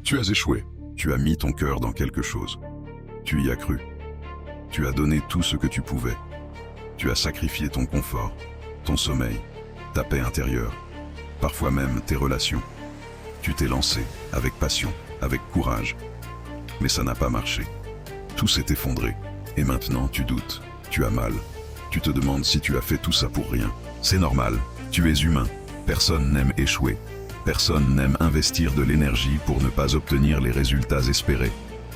Tu as échoué. Tu as mis ton cœur dans quelque chose. Tu y as cru. Tu as donné tout ce que tu pouvais. Tu as sacrifié ton confort, ton sommeil, ta paix intérieure, parfois même tes relations. Tu t'es lancé avec passion, avec courage. Mais ça n'a pas marché. Tout s'est effondré. Et maintenant tu doutes. Tu as mal. Tu te demandes si tu as fait tout ça pour rien. C'est normal. Tu es humain. Personne n'aime échouer. Personne n'aime investir de l'énergie pour ne pas obtenir les résultats espérés.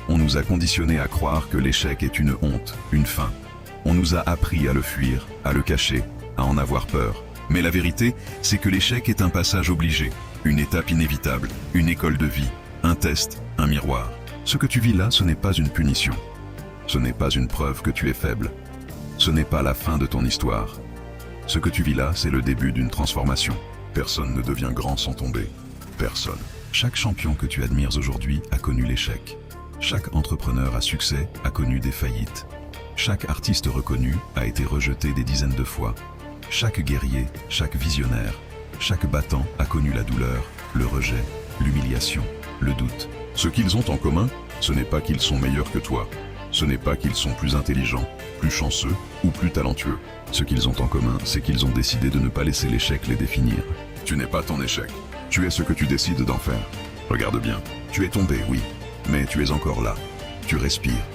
On nous a conditionnés à croire que l'échec est une honte, une fin. On nous a appris à le fuir, à le cacher, à en avoir peur. Mais la vérité, c'est que l'échec est un passage obligé, une étape inévitable, une école de vie, un test, un miroir. Ce que tu vis là, ce n'est pas une punition. Ce n'est pas une preuve que tu es faible. Ce n'est pas la fin de ton histoire. Ce que tu vis là, c'est le début d'une transformation. Personne ne devient grand sans tomber. Personne. Chaque champion que tu admires aujourd'hui a connu l'échec. Chaque entrepreneur à succès a connu des faillites. Chaque artiste reconnu a été rejeté des dizaines de fois. Chaque guerrier, chaque visionnaire, chaque battant a connu la douleur, le rejet, l'humiliation, le doute. Ce qu'ils ont en commun, ce n'est pas qu'ils sont meilleurs que toi. Ce n'est pas qu'ils sont plus intelligents, plus chanceux ou plus talentueux. Ce qu'ils ont en commun, c'est qu'ils ont décidé de ne pas laisser l'échec les définir. Tu n'es pas ton échec. Tu es ce que tu décides d'en faire. Regarde bien. Tu es tombé, oui. Mais tu es encore là. Tu respires.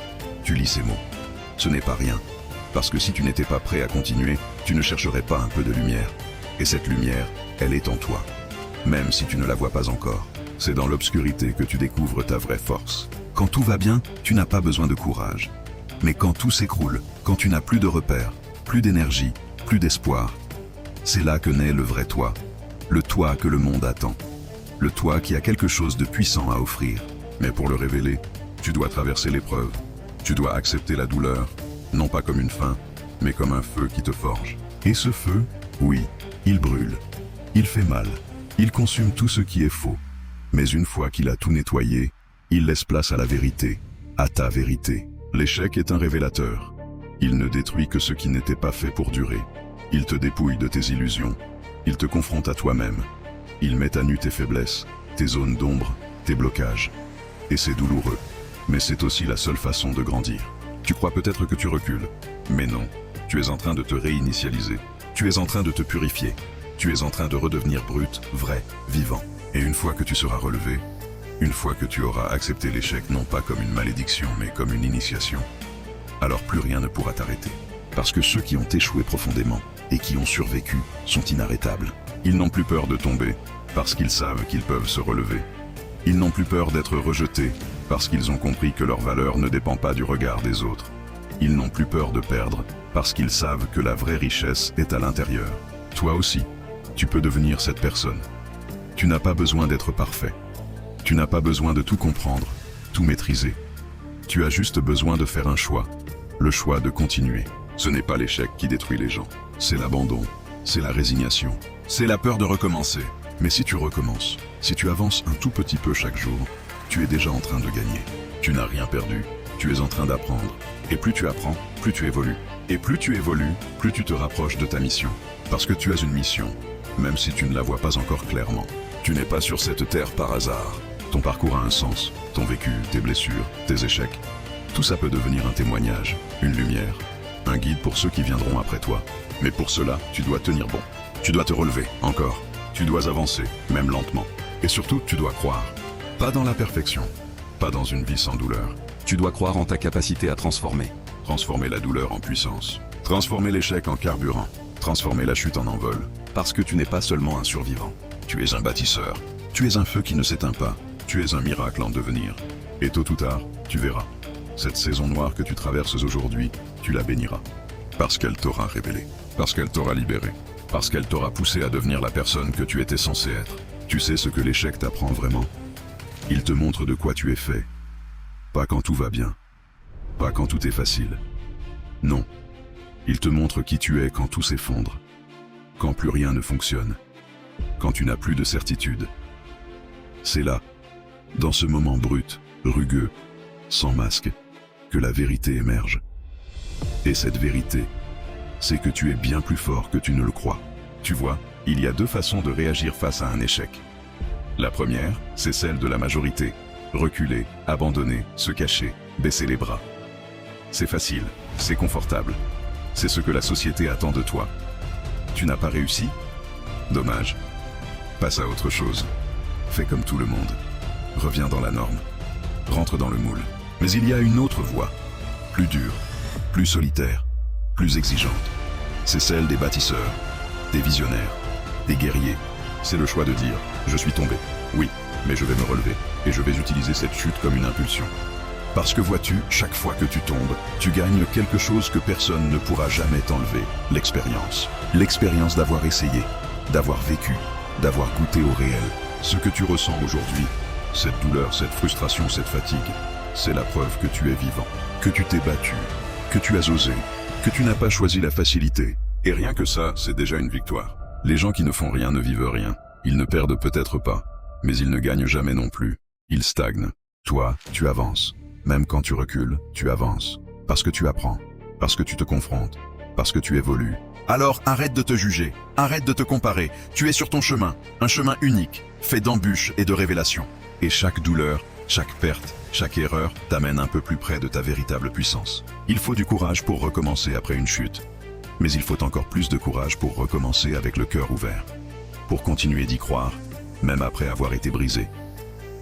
Tu lis ces mots. Ce n'est pas rien. Parce que si tu n'étais pas prêt à continuer, tu ne chercherais pas un peu de lumière. Et cette lumière, elle est en toi. Même si tu ne la vois pas encore. C'est dans l'obscurité que tu découvres ta vraie force. Quand tout va bien, tu n'as pas besoin de courage. Mais quand tout s'écroule, quand tu n'as plus de repères, plus d'énergie, plus d'espoir, c'est là que naît le vrai toi. Le toi que le monde attend. Le toi qui a quelque chose de puissant à offrir. Mais pour le révéler, tu dois traverser l'épreuve. Tu dois accepter la douleur, non pas comme une fin, mais comme un feu qui te forge. Et ce feu, oui, il brûle. Il fait mal. Il consume tout ce qui est faux. Mais une fois qu'il a tout nettoyé, il laisse place à la vérité, à ta vérité. L'échec est un révélateur. Il ne détruit que ce qui n'était pas fait pour durer. Il te dépouille de tes illusions. Il te confronte à toi-même. Il met à nu tes faiblesses, tes zones d'ombre, tes blocages. Et c'est douloureux. Mais c'est aussi la seule façon de grandir. Tu crois peut-être que tu recules. Mais non. Tu es en train de te réinitialiser. Tu es en train de te purifier. Tu es en train de redevenir brut, vrai, vivant. Et une fois que tu seras relevé, une fois que tu auras accepté l'échec non pas comme une malédiction mais comme une initiation, alors plus rien ne pourra t'arrêter. Parce que ceux qui ont échoué profondément et qui ont survécu sont inarrêtables. Ils n'ont plus peur de tomber parce qu'ils savent qu'ils peuvent se relever. Ils n'ont plus peur d'être rejetés parce qu'ils ont compris que leur valeur ne dépend pas du regard des autres. Ils n'ont plus peur de perdre parce qu'ils savent que la vraie richesse est à l'intérieur. Toi aussi, tu peux devenir cette personne. Tu n'as pas besoin d'être parfait. Tu n'as pas besoin de tout comprendre, tout maîtriser. Tu as juste besoin de faire un choix. Le choix de continuer. Ce n'est pas l'échec qui détruit les gens. C'est l'abandon. C'est la résignation. C'est la peur de recommencer. Mais si tu recommences, si tu avances un tout petit peu chaque jour, tu es déjà en train de gagner. Tu n'as rien perdu. Tu es en train d'apprendre. Et plus tu apprends, plus tu évolues. Et plus tu évolues, plus tu te rapproches de ta mission. Parce que tu as une mission, même si tu ne la vois pas encore clairement. Tu n'es pas sur cette terre par hasard. Ton parcours a un sens, ton vécu, tes blessures, tes échecs. Tout ça peut devenir un témoignage, une lumière, un guide pour ceux qui viendront après toi. Mais pour cela, tu dois tenir bon. Tu dois te relever, encore. Tu dois avancer, même lentement. Et surtout, tu dois croire. Pas dans la perfection, pas dans une vie sans douleur. Tu dois croire en ta capacité à transformer. Transformer la douleur en puissance. Transformer l'échec en carburant. Transformer la chute en envol. Parce que tu n'es pas seulement un survivant. Tu es un bâtisseur. Tu es un feu qui ne s'éteint pas. Tu es un miracle en devenir. Et tôt ou tard, tu verras. Cette saison noire que tu traverses aujourd'hui, tu la béniras. Parce qu'elle t'aura révélé. Parce qu'elle t'aura libéré. Parce qu'elle t'aura poussé à devenir la personne que tu étais censé être. Tu sais ce que l'échec t'apprend vraiment. Il te montre de quoi tu es fait. Pas quand tout va bien. Pas quand tout est facile. Non. Il te montre qui tu es quand tout s'effondre. Quand plus rien ne fonctionne. Quand tu n'as plus de certitude. C'est là, dans ce moment brut, rugueux, sans masque, que la vérité émerge. Et cette vérité, c'est que tu es bien plus fort que tu ne le crois. Tu vois, il y a deux façons de réagir face à un échec. La première, c'est celle de la majorité. reculer, abandonner, se cacher, baisser les bras. C'est facile, c'est confortable. C'est ce que la société attend de toi. Tu n'as pas réussi? Dommage. Passe à autre chose. Fais comme tout le monde. Reviens dans la norme. Rentre dans le moule. Mais il y a une autre voie. Plus dure, plus solitaire, plus exigeante. C'est celle des bâtisseurs, des visionnaires, des guerriers. C'est le choix de dire « Je suis tombé. Oui, mais je vais me relever. Et je vais utiliser cette chute comme une impulsion. » Parce que vois-tu, chaque fois que tu tombes, tu gagnes quelque chose que personne ne pourra jamais t'enlever, l'expérience. L'expérience d'avoir essayé, d'avoir vécu, d'avoir goûté au réel. Ce que tu ressens aujourd'hui, cette douleur, cette frustration, cette fatigue, c'est la preuve que tu es vivant, que tu t'es battu, que tu as osé, que tu n'as pas choisi la facilité. Et rien que ça, c'est déjà une victoire. Les gens qui ne font rien ne vivent rien. Ils ne perdent peut-être pas, mais ils ne gagnent jamais non plus. Ils stagnent. Toi, tu avances. Même quand tu recules, tu avances. Parce que tu apprends. Parce que tu te confrontes. Parce que tu évolues. Alors arrête de te juger. Arrête de te comparer. Tu es sur ton chemin. Un chemin unique, fait d'embûches et de révélations. Et chaque douleur, chaque perte, chaque erreur t'amène un peu plus près de ta véritable puissance. Il faut du courage pour recommencer après une chute. Mais il faut encore plus de courage pour recommencer avec le cœur ouvert. Pour continuer d'y croire, même après avoir été brisé.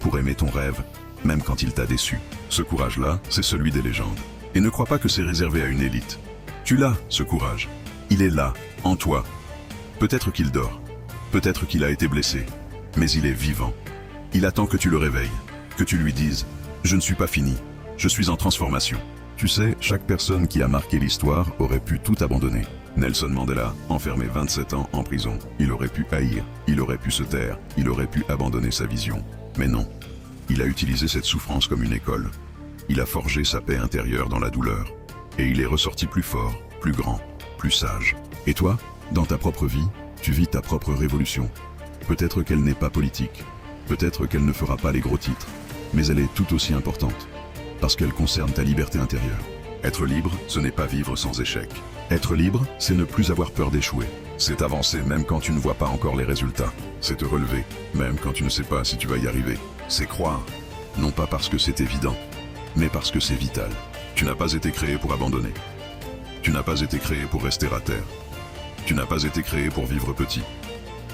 Pour aimer ton rêve, même quand il t'a déçu. Ce courage-là, c'est celui des légendes. Et ne crois pas que c'est réservé à une élite. Tu l'as, ce courage. Il est là, en toi. Peut-être qu'il dort. Peut-être qu'il a été blessé. Mais il est vivant. Il attend que tu le réveilles. Que tu lui dises « Je ne suis pas fini. Je suis en transformation. » Tu sais, chaque personne qui a marqué l'histoire aurait pu tout abandonner. Nelson Mandela, enfermé 27 ans en prison. Il aurait pu haïr, il aurait pu se taire, il aurait pu abandonner sa vision. Mais non. Il a utilisé cette souffrance comme une école. Il a forgé sa paix intérieure dans la douleur. Et il est ressorti plus fort, plus grand, plus sage. Et toi, dans ta propre vie, tu vis ta propre révolution. Peut-être qu'elle n'est pas politique. Peut-être qu'elle ne fera pas les gros titres. Mais elle est tout aussi importante. Parce qu'elle concerne ta liberté intérieure. Être libre, ce n'est pas vivre sans échec. Être libre, c'est ne plus avoir peur d'échouer. C'est avancer même quand tu ne vois pas encore les résultats. C'est te relever, même quand tu ne sais pas si tu vas y arriver. C'est croire, non pas parce que c'est évident, mais parce que c'est vital. Tu n'as pas été créé pour abandonner. Tu n'as pas été créé pour rester à terre. Tu n'as pas été créé pour vivre petit.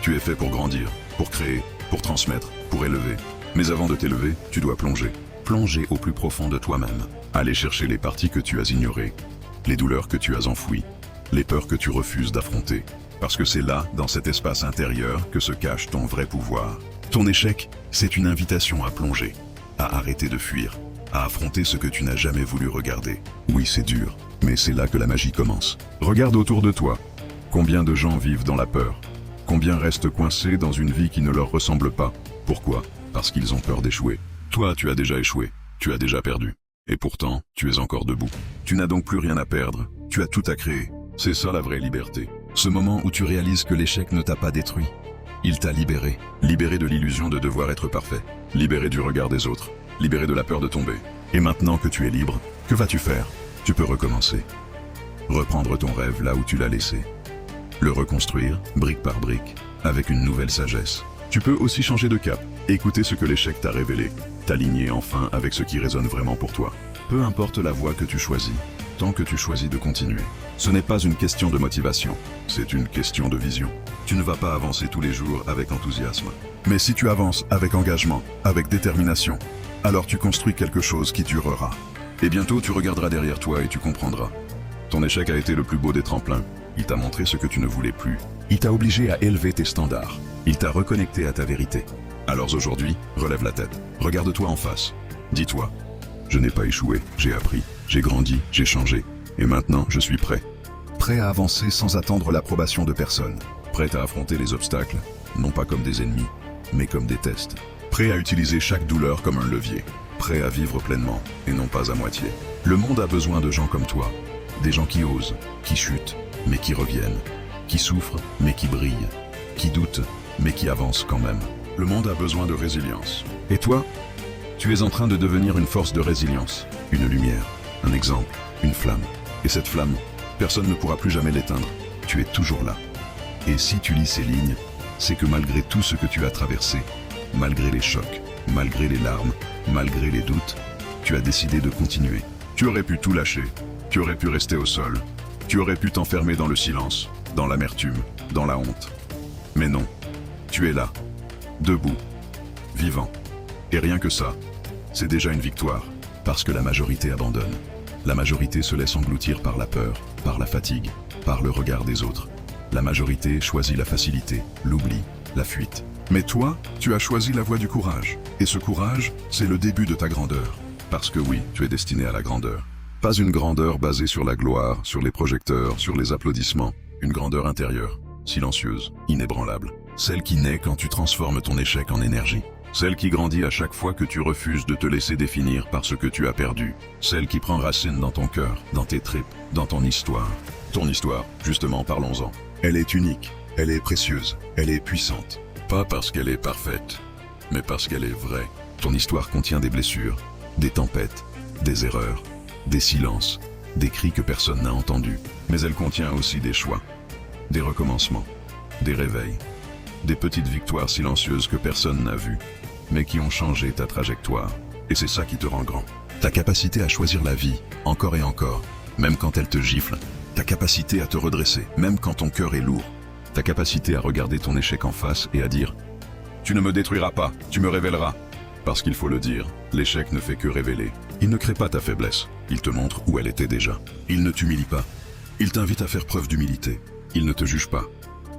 Tu es fait pour grandir, pour créer, pour transmettre, pour élever. Mais avant de t'élever, tu dois plonger. Plonger au plus profond de toi-même. Aller chercher les parties que tu as ignorées, les douleurs que tu as enfouies, les peurs que tu refuses d'affronter. Parce que c'est là, dans cet espace intérieur, que se cache ton vrai pouvoir. Ton échec, c'est une invitation à plonger, à arrêter de fuir, à affronter ce que tu n'as jamais voulu regarder. Oui, c'est dur, mais c'est là que la magie commence. Regarde autour de toi. Combien de gens vivent dans la peur? Combien restent coincés dans une vie qui ne leur ressemble pas? Pourquoi? Parce qu'ils ont peur d'échouer. Toi, tu as déjà échoué, tu as déjà perdu. Et pourtant, tu es encore debout. Tu n'as donc plus rien à perdre, tu as tout à créer. C'est ça la vraie liberté. Ce moment où tu réalises que l'échec ne t'a pas détruit. Il t'a libéré. Libéré de l'illusion de devoir être parfait. Libéré du regard des autres. Libéré de la peur de tomber. Et maintenant que tu es libre, que vas-tu faire? Tu peux recommencer. Reprendre ton rêve là où tu l'as laissé. Le reconstruire, brique par brique, avec une nouvelle sagesse. Tu peux aussi changer de cap, écouter ce que l'échec t'a révélé, t'aligner enfin avec ce qui résonne vraiment pour toi. Peu importe la voie que tu choisis, tant que tu choisis de continuer. Ce n'est pas une question de motivation, c'est une question de vision. Tu ne vas pas avancer tous les jours avec enthousiasme. Mais si tu avances avec engagement, avec détermination, alors tu construis quelque chose qui durera. Et bientôt tu regarderas derrière toi et tu comprendras. Ton échec a été le plus beau des tremplins. Il t'a montré ce que tu ne voulais plus. Il t'a obligé à élever tes standards. Il t'a reconnecté à ta vérité. Alors aujourd'hui, relève la tête. Regarde-toi en face. Dis-toi, je n'ai pas échoué, j'ai appris, j'ai grandi, j'ai changé. Et maintenant, je suis prêt. Prêt à avancer sans attendre l'approbation de personne. Prêt à affronter les obstacles, non pas comme des ennemis, mais comme des tests. Prêt à utiliser chaque douleur comme un levier. Prêt à vivre pleinement, et non pas à moitié. Le monde a besoin de gens comme toi. Des gens qui osent, qui chutent, mais qui reviennent. Qui souffrent, mais qui brillent. Qui doutent, mais qui avancent quand même. Le monde a besoin de résilience. Et toi, tu es en train de devenir une force de résilience. Une lumière, un exemple, une flamme. Et cette flamme, personne ne pourra plus jamais l'éteindre. Tu es toujours là. Et si tu lis ces lignes, c'est que malgré tout ce que tu as traversé, malgré les chocs, Malgré les larmes, malgré les doutes, tu as décidé de continuer. Tu aurais pu tout lâcher. Tu aurais pu rester au sol. Tu aurais pu t'enfermer dans le silence, dans l'amertume, dans la honte. Mais non. Tu es là, debout, vivant. Et rien que ça, c'est déjà une victoire. Parce que la majorité abandonne. La majorité se laisse engloutir par la peur, par la fatigue, par le regard des autres. La majorité choisit la facilité, l'oubli, la fuite. Mais toi, tu as choisi la voie du courage. Et ce courage, c'est le début de ta grandeur. Parce que oui, tu es destiné à la grandeur. Pas une grandeur basée sur la gloire, sur les projecteurs, sur les applaudissements. Une grandeur intérieure, silencieuse, inébranlable. Celle qui naît quand tu transformes ton échec en énergie. Celle qui grandit à chaque fois que tu refuses de te laisser définir par ce que tu as perdu. Celle qui prend racine dans ton cœur, dans tes tripes, dans ton histoire. Ton histoire, justement, parlons-en. Elle est unique, elle est précieuse, elle est puissante. Pas parce qu'elle est parfaite, mais parce qu'elle est vraie. Ton histoire contient des blessures, des tempêtes, des erreurs, des silences, des cris que personne n'a entendus. Mais elle contient aussi des choix, des recommencements, des réveils, des petites victoires silencieuses que personne n'a vues, mais qui ont changé ta trajectoire. Et c'est ça qui te rend grand. Ta capacité à choisir la vie, encore et encore, même quand elle te gifle. Ta capacité à te redresser, même quand ton cœur est lourd. Ta capacité à regarder ton échec en face et à dire « Tu ne me détruiras pas, tu me révéleras ». Parce qu'il faut le dire, l'échec ne fait que révéler. Il ne crée pas ta faiblesse, il te montre où elle était déjà. Il ne t'humilie pas, il t'invite à faire preuve d'humilité. Il ne te juge pas,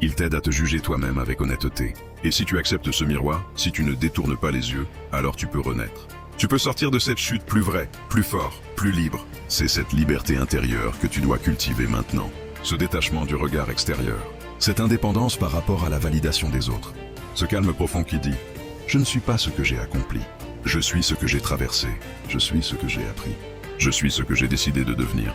il t'aide à te juger toi-même avec honnêteté. Et si tu acceptes ce miroir, si tu ne détournes pas les yeux, alors tu peux renaître. Tu peux sortir de cette chute plus vrai, plus fort, plus libre. C'est cette liberté intérieure que tu dois cultiver maintenant. Ce détachement du regard extérieur. Cette indépendance par rapport à la validation des autres. Ce calme profond qui dit « Je ne suis pas ce que j'ai accompli. Je suis ce que j'ai traversé. Je suis ce que j'ai appris. Je suis ce que j'ai décidé de devenir. »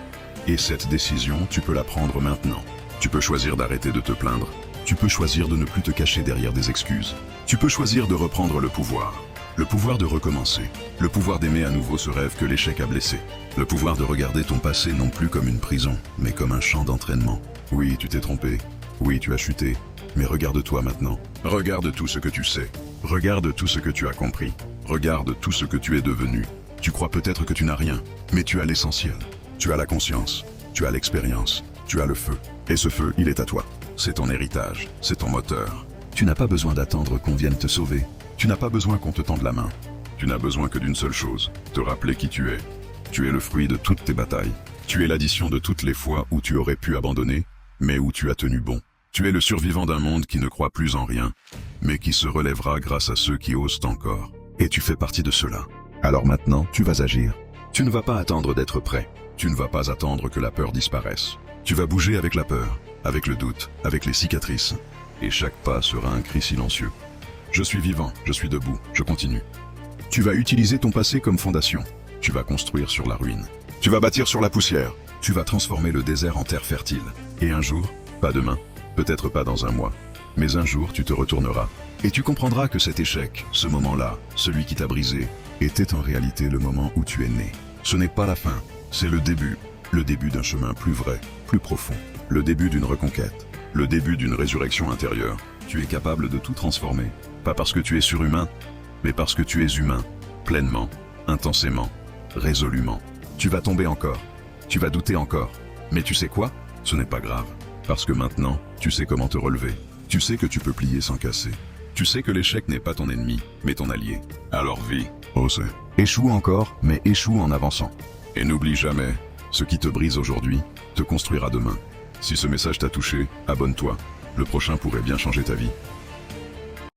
Et cette décision, tu peux la prendre maintenant. Tu peux choisir d'arrêter de te plaindre. Tu peux choisir de ne plus te cacher derrière des excuses. Tu peux choisir de reprendre le pouvoir. Le pouvoir de recommencer. Le pouvoir d'aimer à nouveau ce rêve que l'échec a blessé. Le pouvoir de regarder ton passé non plus comme une prison, mais comme un champ d'entraînement. Oui, tu t'es trompé. Oui, tu as chuté. Mais regarde-toi maintenant. Regarde tout ce que tu sais. Regarde tout ce que tu as compris. Regarde tout ce que tu es devenu. Tu crois peut-être que tu n'as rien, mais tu as l'essentiel. Tu as la conscience. Tu as l'expérience. Tu as le feu. Et ce feu, il est à toi. C'est ton héritage. C'est ton moteur. Tu n'as pas besoin d'attendre qu'on vienne te sauver. Tu n'as pas besoin qu'on te tende la main. Tu n'as besoin que d'une seule chose, te rappeler qui tu es. Tu es le fruit de toutes tes batailles. Tu es l'addition de toutes les fois où tu aurais pu abandonner, mais où tu as tenu bon. Tu es le survivant d'un monde qui ne croit plus en rien, mais qui se relèvera grâce à ceux qui osent encore. Et tu fais partie de cela. Alors maintenant, tu vas agir. Tu ne vas pas attendre d'être prêt. Tu ne vas pas attendre que la peur disparaisse. Tu vas bouger avec la peur, avec le doute, avec les cicatrices. Et chaque pas sera un cri silencieux. Je suis vivant, je suis debout, je continue. Tu vas utiliser ton passé comme fondation. Tu vas construire sur la ruine. Tu vas bâtir sur la poussière. Tu vas transformer le désert en terre fertile. Et un jour, pas demain, peut-être pas dans un mois, mais un jour tu te retourneras. Et tu comprendras que cet échec, ce moment-là, celui qui t'a brisé, était en réalité le moment où tu es né. Ce n'est pas la fin, c'est le début d'un chemin plus vrai, plus profond, le début d'une reconquête, le début d'une résurrection intérieure. Tu es capable de tout transformer, pas parce que tu es surhumain, mais parce que tu es humain, pleinement, intensément, résolument. Tu vas tomber encore, tu vas douter encore, mais tu sais quoi? Ce n'est pas grave, parce que maintenant, tu sais comment te relever. Tu sais que tu peux plier sans casser. Tu sais que l'échec n'est pas ton ennemi, mais ton allié. Alors vis, ose. Échoue encore, mais échoue en avançant. Et n'oublie jamais, ce qui te brise aujourd'hui, te construira demain. Si ce message t'a touché, abonne-toi. Le prochain pourrait bien changer ta vie.